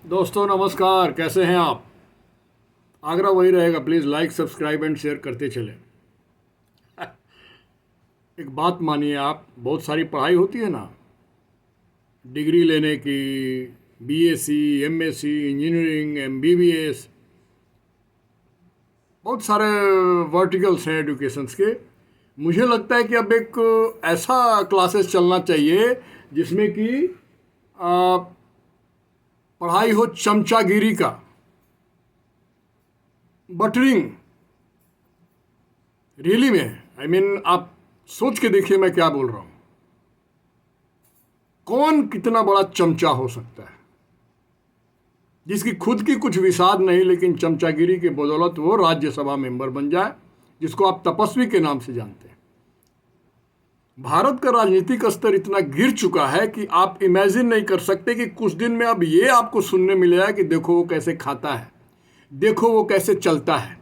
दोस्तों नमस्कार, कैसे हैं आप। आग्रह वही रहेगा, please like subscribe and share करते चलें। एक बात मानिए आप, बहुत सारी पढ़ाई होती है ना, डिग्री लेने की, बीएससी, एमएससी, इंजीनियरिंग, एमबीबीएस, बहुत सारे वर्टिकल्स हैं एजुकेशंस के। मुझे लगता है कि अब एक ऐसा क्लासेस चलना चाहिए जिसमें कि आ, पढ़ाई हो चमचागिरी का, बटरिंग, रियली में आई मीन आप सोच के देखिए मैं क्या बोल रहा हूं। कौन कितना बड़ा चमचा हो सकता है जिसकी खुद की कुछ विसाद नहीं, लेकिन चमचागिरी के बदौलत वो राज्यसभा मेंबर बन जाए, जिसको आप तपस्वी के नाम से जानते हैं। भारत का राजनीतिक स्तर इतना गिर चुका है कि आप इमेजिन नहीं कर सकते कि कुछ दिन में अब ये आपको सुनने मिलेगा कि देखो वो कैसे खाता है, देखो वो कैसे चलता है,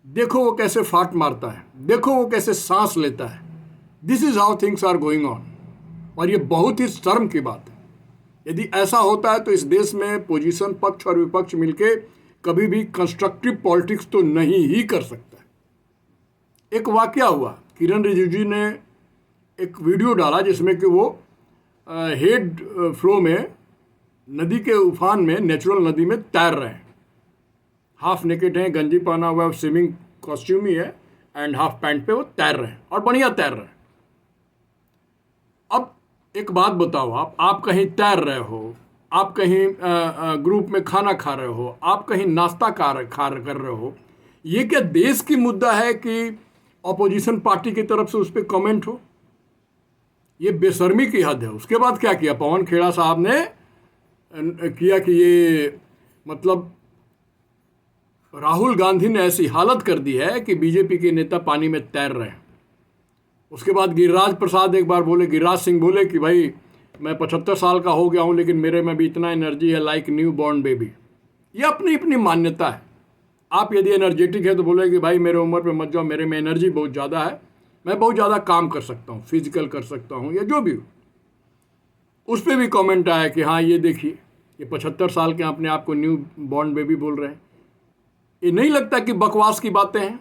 देखो वो कैसे फाट मारता है, देखो वो कैसे सांस लेता है। This is how things are going on. और ये बहुत ही शर्म की बात है। यदि ऐसा होता है तो इस देश में पोजीशन, पक्ष और विपक्ष मिलके कभी भी कंस्ट्रक्टिव पॉलिटिक्स तो नहीं ही कर सकता है। एक वाकया हुआ, किरण रिजिजू ने एक वीडियो डाला जिसमें कि वो हेड फ्लो में नदी के उफान में, नेचुरल नदी में तैर रहे हैं। हाफ नेकेड हैं, गंजी पहना हुआ है, स्विमिंग कॉस्ट्यूम ही है, एंड हाफ पैंट पे वो तैर रहे हैं और बढ़िया तैर रहे हैं। अब एक बात बताओ, आप कहीं तैर रहे हो, आप कहीं ग्रुप में खाना खा रहे हो, आप कहीं नाश्ता कर रहे हो, ये क्या देश की मुद्दा है कि अपोजिशन पार्टी की तरफ से उस पर कमेंट हो? ये बेशर्मी की हद है। उसके बाद क्या किया पवन खेड़ा साहब ने, किया कि ये मतलब राहुल गांधी ने ऐसी हालत कर दी है कि बीजेपी के नेता पानी में तैर रहे हैं। उसके बाद गिरिराज प्रसाद एक बार बोले, गिरिराज सिंह बोले कि भाई मैं 75 साल का हो गया हूँ लेकिन मेरे में भी इतना एनर्जी है लाइक न्यू बॉर्न बेबी। ये अपनी अपनी मान्यता है। आप यदि एनर्जेटिक है तो बोले कि भाई मेरे उम्र पे मत जाओ, मेरे में एनर्जी बहुत ज़्यादा है, मैं बहुत ज़्यादा काम कर सकता हूँ, फिजिकल कर सकता हूँ या जो भी हो। उस पर भी कमेंट आया कि हाँ ये देखिए, ये 75 साल के अपने आप को न्यू बॉर्न बेबी बोल रहे हैं। ये नहीं लगता कि बकवास की बातें हैं?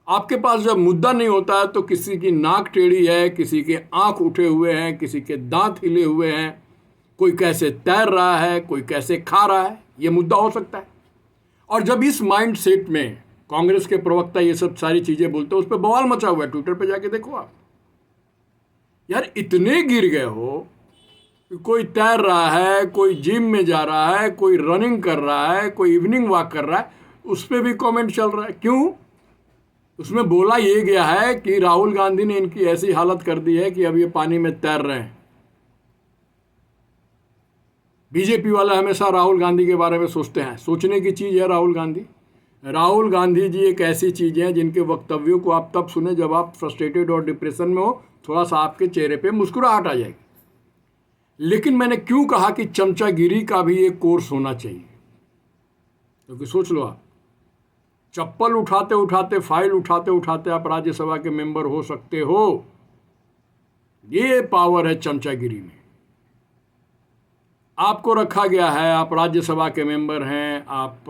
आपके पास जब मुद्दा नहीं होता है तो किसी की नाक टेढ़ी है, किसी के आंख उठे हुए हैं, किसी के दांत हिले हुए हैं, कोई कैसे तैर रहा है, कोई कैसे खा रहा है, ये मुद्दा हो सकता है। और जब इस माइंड सेट में कांग्रेस के प्रवक्ता ये सब सारी चीजें बोलते हैं, उस पर बवाल मचा हुआ है। ट्विटर पे जाके देखो आप। यार इतने गिर गए हो, कोई तैर रहा है, कोई जिम में जा रहा है, कोई रनिंग कर रहा है, कोई इवनिंग वॉक कर रहा है, उस पर भी कमेंट चल रहा है। क्यों? उसमें बोला ये गया है कि राहुल गांधी ने इनकी ऐसी हालत कर दी है कि अब ये पानी में तैर रहे हैं। बीजेपी वाले हमेशा राहुल गांधी के बारे में सोचते हैं, सोचने की चीज़ है राहुल गांधी। राहुल गांधी जी एक ऐसी चीज़ है जिनके वक्तव्यों को आप तब सुने जब आप फ्रस्ट्रेटेड और डिप्रेशन में हो, थोड़ा सा आपके चेहरे पे मुस्कुराहट आ जाएगी। लेकिन मैंने क्यों कहा कि चमचागिरी का भी एक कोर्स होना चाहिए? क्योंकि सोच लो आप, चप्पल उठाते उठाते, फाइल उठाते उठाते आप राज्यसभा के मेंबर हो सकते हो। ये पावर है चमचागिरी में। आपको रखा गया है, आप राज्यसभा के मेंबर हैं, आप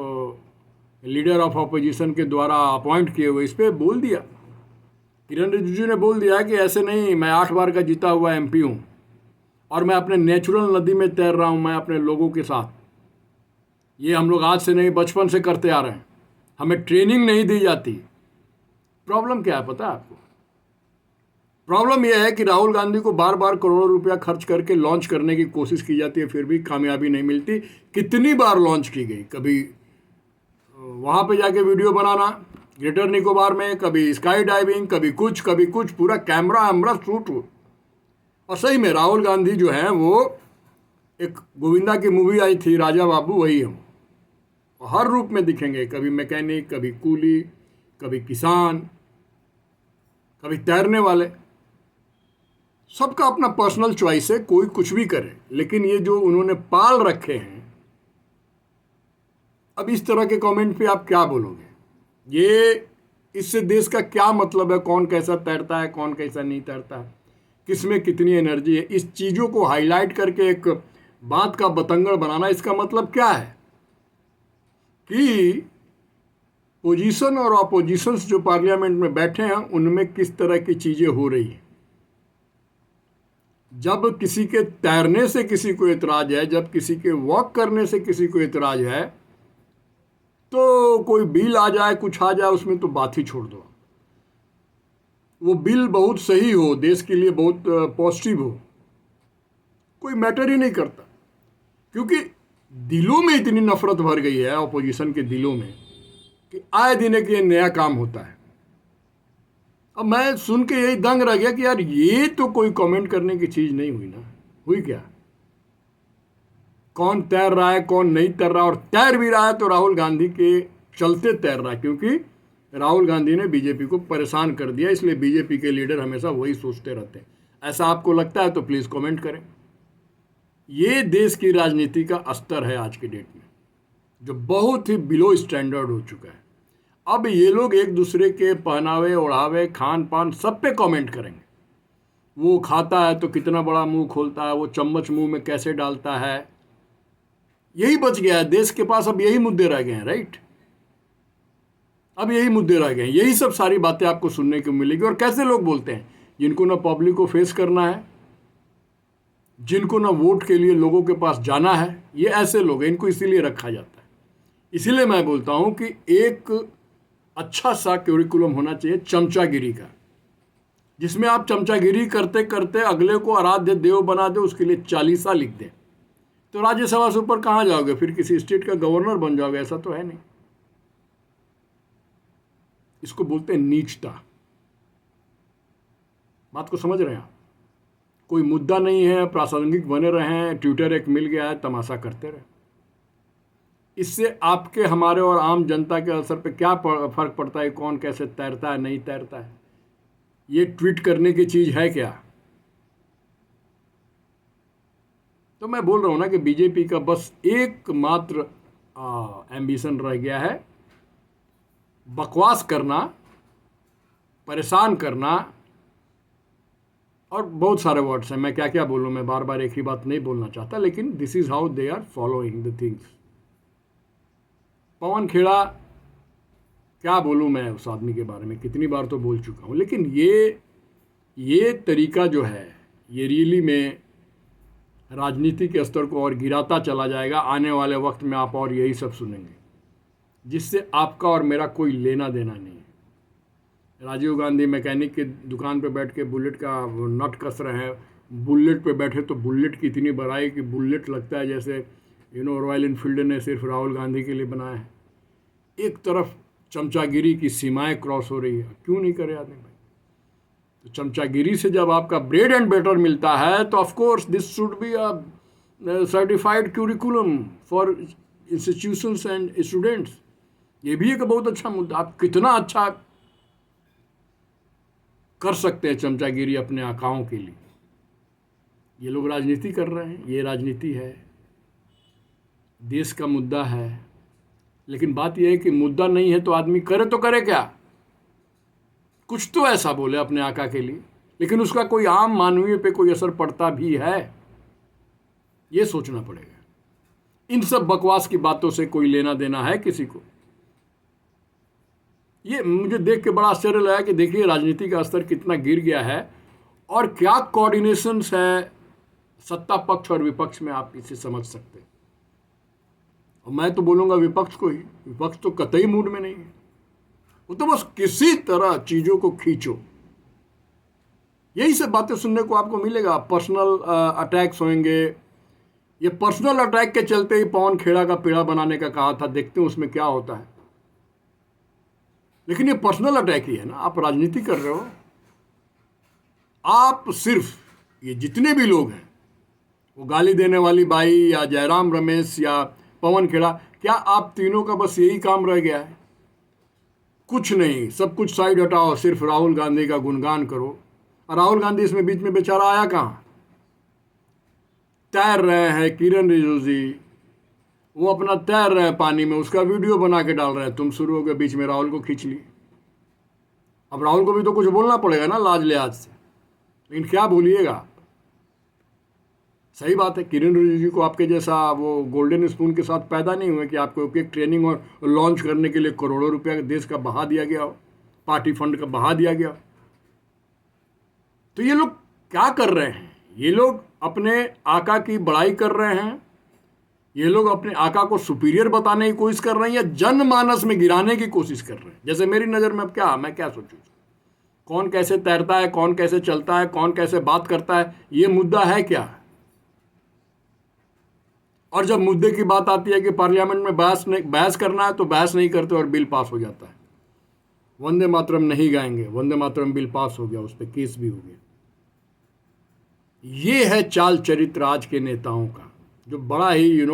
लीडर ऑफ अपोजिशन के द्वारा अपॉइंट किए हुए। इस पर बोल दिया, किरण रिजिजू ने बोल दिया कि ऐसे नहीं, मैं 8 बार का जीता हुआ एमपी हूँ और मैं अपने नेचुरल नदी में तैर रहा हूँ, मैं अपने लोगों के साथ। ये हम लोग आज से नहीं, बचपन से करते आ रहे हैं, हमें ट्रेनिंग नहीं दी जाती। प्रॉब्लम क्या है पता है आपको? प्रॉब्लम यह है कि राहुल गांधी को बार बार करोड़ों रुपया खर्च करके लॉन्च करने की कोशिश की जाती है, फिर भी कामयाबी नहीं मिलती। कितनी बार लॉन्च की गई, कभी वहाँ पे जाके वीडियो बनाना ग्रेटर निकोबार में, कभी स्काई डाइविंग, कभी कुछ पूरा कैमरा अमरा शूट हो। और सही में राहुल गांधी जो है वो, एक गोविंदा की मूवी आई थी राजा बाबू, वही हम हर रूप में दिखेंगे, कभी मैकेनिक, कभी कूली, कभी किसान, कभी तैरने वाले। सबका अपना पर्सनल चॉइस है, कोई कुछ भी करे। लेकिन ये जो उन्होंने पाल रखे हैं, अब इस तरह के कमेंट पे आप क्या बोलोगे? ये इससे देश का क्या मतलब है? कौन कैसा तैरता है, कौन कैसा नहीं तैरता है, किसमें कितनी एनर्जी है, इस चीज़ों को हाईलाइट करके एक बात का बतंगड़ बनाना, इसका मतलब क्या है कि पोजीशन और ऑपोजिशंस जो पार्लियामेंट में बैठे हैं उनमें किस तरह की चीजें हो रही हैं। जब किसी के तैरने से किसी को इतराज है, जब किसी के वॉक करने से किसी को इतराज है, तो कोई बिल आ जाए, कुछ आ जाए, उसमें तो बात ही छोड़ दो। वो बिल बहुत सही हो, देश के लिए बहुत पॉजिटिव हो, कोई मैटर ही नहीं करता, क्योंकि दिलों में इतनी नफरत भर गई है ऑपोजिशन के दिलों में कि आए दिन एक ये नया काम होता है। अब मैं सुन के यही दंग रह गया कि यार ये तो कोई कमेंट करने की चीज नहीं हुई ना। हुई क्या? कौन तैर रहा है, कौन नहीं तैर रहा, और तैर भी रहा है तो राहुल गांधी के चलते तैर रहा है, क्योंकि राहुल गांधी ने बीजेपी को परेशान कर दिया। इसलिए बीजेपी के लीडर हमेशा वही सोचते रहते हैं। ऐसा आपको लगता है तो प्लीज कमेंट करें। ये देश की राजनीति का स्तर है आज की डेट में, जो बहुत ही बिलो स्टैंडर्ड हो चुका है। अब ये लोग एक दूसरे के पहनावे, ओढ़ावे, खान पान सब पे कमेंट करेंगे। वो खाता है तो कितना बड़ा मुंह खोलता है, वो चम्मच मुंह में कैसे डालता है। यही बच गया है देश के पास, अब यही मुद्दे रह गए हैं। राइट, अब यही मुद्दे रह गए हैं, यही सब सारी बातें आपको सुनने को मिलेगी। और कैसे लोग बोलते हैं, जिनको ना पब्लिक को फेस करना है, जिनको ना वोट के लिए लोगों के पास जाना है, ये ऐसे लोग हैं, इनको इसीलिए रखा जाता है। इसीलिए मैं बोलता हूं कि एक अच्छा सा क्यूरिकुलम होना चाहिए चमचागिरी का, जिसमें आप चमचागिरी करते करते अगले को आराध्य देव बना दे, उसके लिए चालीसा लिख दें, तो राज्यसभा से ऊपर कहां जाओगे? फिर किसी स्टेट का गवर्नर बन जाओगे? ऐसा तो है नहीं। इसको बोलते हैं नीचता। बात को समझ रहे हैं आप? कोई मुद्दा नहीं है, प्रासंगिक बने रहे, ट्विटर एक मिल गया है, तमाशा करते रहे। इससे आपके, हमारे और आम जनता के असर पे क्या फर्क पड़ता है? कौन कैसे तैरता है, नहीं तैरता है, ये ट्वीट करने की चीज है क्या? तो मैं बोल रहा हूं ना कि बीजेपी का बस एकमात्र एम्बिशन रह गया है, बकवास करना, परेशान करना, और बहुत सारे वर्ड्स हैं, मैं क्या क्या बोलूं, मैं बार बार एक ही बात नहीं बोलना चाहता, लेकिन this is how they are following the things. Pawan Khera, क्या बोलूं मैं उस आदमी के बारे में, कितनी बार तो बोल चुका हूं, लेकिन ये तरीका जो है, ये रियली में राजनीति के स्तर को और गिराता चला जाएगा। आने वाले वक्त में आप और यही सब सुनेंगे, जिससे आपका और मेरा कोई लेना देना नहीं है। राजीव गांधी मैकेनिक की दुकान पे बैठ के बुलेट का नट कस रहे हैं, बुलेट पे बैठे तो बुलेट की इतनी बड़ाई कि बुलेट लगता है जैसे रॉयल इनफील्ड ने सिर्फ राहुल गांधी के लिए बनाया है। एक तरफ चमचागिरी की सीमाएं क्रॉस हो रही है, क्यों नहीं करे आदमी भाई? तो चमचागिरी से जब आपका ब्रेड एंड बटर मिलता है, तो of course this should be a certified curriculum for institutions and students. ये भी एक बहुत अच्छा मुद्दा। आप कितना अच्छा कर सकते हैं चमचागिरी अपने आकाओं के लिए। ये लोग राजनीति कर रहे हैं, ये राजनीति है, देश का मुद्दा है। लेकिन बात यह है कि मुद्दा नहीं है तो आदमी करे तो करे क्या? कुछ तो ऐसा बोले अपने आका के लिए, लेकिन उसका कोई आम मानवीय पे कोई असर पड़ता भी है, ये सोचना पड़ेगा। इन सब बकवास की बातों से कोई लेना देना है किसी को? ये मुझे देख के बड़ा आश्चर्य लगा कि देखिए राजनीति का स्तर कितना गिर गया है, और क्या कोऑर्डिनेशंस है सत्ता पक्ष और विपक्ष में, आप इसे समझ सकते हैं। और मैं तो बोलूँगा विपक्ष को ही, विपक्ष तो कतई मूड में नहीं है, वो तो बस किसी तरह चीज़ों को खींचो। यही सब बातें सुनने को आपको मिलेगा। पर्सनल अटैक्स होंगे, ये पर्सनल अटैक के चलते ही पवन खेड़ा का पेड़ा बनाने का कहा था, देखते हैं उसमें क्या होता है। लेकिन ये पर्सनल अटैक ही है ना, आप राजनीति कर रहे हो। आप सिर्फ ये जितने भी लोग हैं, वो गाली देने वाली बाई या जयराम रमेश या पवन खेड़ा, क्या आप तीनों का बस यही काम रह गया है? कुछ नहीं, सब कुछ साइड हटाओ, सिर्फ राहुल गांधी का गुणगान करो। और राहुल गांधी इसमें बीच में बेचारा आया कहाँ? तैर रहे हैं किरण रिजिजू जी, वो अपना तैर रहे हैं पानी में, उसका वीडियो बना के डाल रहे हैं, तुम शुरू हो गए बीच में राहुल को खींच लिए। अब राहुल को भी तो कुछ बोलना पड़ेगा ना लाज लिहाज से, लेकिन क्या बोलिएगा? सही बात है, किरण रिजिजू को आपके जैसा वो गोल्डन स्पून के साथ पैदा नहीं हुए कि आपको एक ट्रेनिंग और लॉन्च करने के लिए करोड़ों रुपया देश का बहा दिया गया हो, पार्टी फंड का बहा दिया गया हो। तो ये लोग क्या कर रहे हैं? ये लोग अपने आका की बड़ाई कर रहे हैं, ये लोग अपने आका को सुपीरियर बताने की कोशिश कर रहे हैं, या जनमानस में गिराने की कोशिश कर रहे हैं। जैसे मेरी नज़र में अब क्या, मैं क्या सोचूं, कौन कैसे तैरता है, कौन कैसे चलता है, कौन कैसे बात करता है, ये मुद्दा है क्या? और जब मुद्दे की बात आती है कि पार्लियामेंट में बहस करना है, तो बहस नहीं करते और बिल पास हो जाता है। वंदे मातरम नहीं गाएंगे, वंदे मातरम बिल पास हो गया, उस पर केस भी हो गया। ये है चाल चरित्र आज के नेताओं का, जो बड़ा ही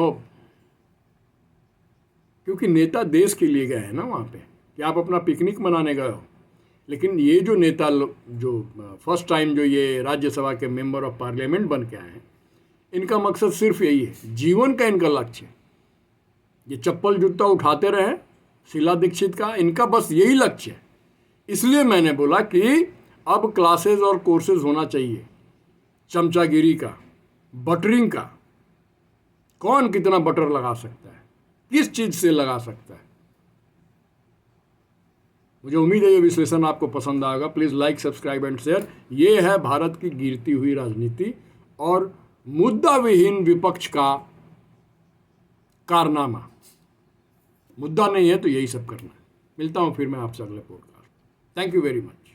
क्योंकि नेता देश के लिए गए हैं ना वहाँ पे, कि आप अपना पिकनिक मनाने गए हो। लेकिन ये जो नेता जो फर्स्ट टाइम जो ये राज्यसभा के मेंबर ऑफ पार्लियामेंट बन के आए हैं, इनका मकसद सिर्फ यही है, जीवन का इनका लक्ष्य, ये चप्पल जूता उठाते रहे शीला दीक्षित का, इनका बस यही लक्ष्य है। इसलिए मैंने बोला कि अब क्लासेस और कोर्सेज होना चाहिए चमचागिरी का, बटरिंग का, कौन कितना बटर लगा सकता है, किस चीज़ से लगा सकता है। मुझे उम्मीद है ये विश्लेषण आपको पसंद आएगा। Please like, subscribe and share. ये है भारत की गिरती हुई राजनीति और मुद्दा विहीन विपक्ष का कारनामा। मुद्दा नहीं है तो यही सब करना है। मिलता हूँ फिर मैं आपसे अगले podcast. Thank you very much.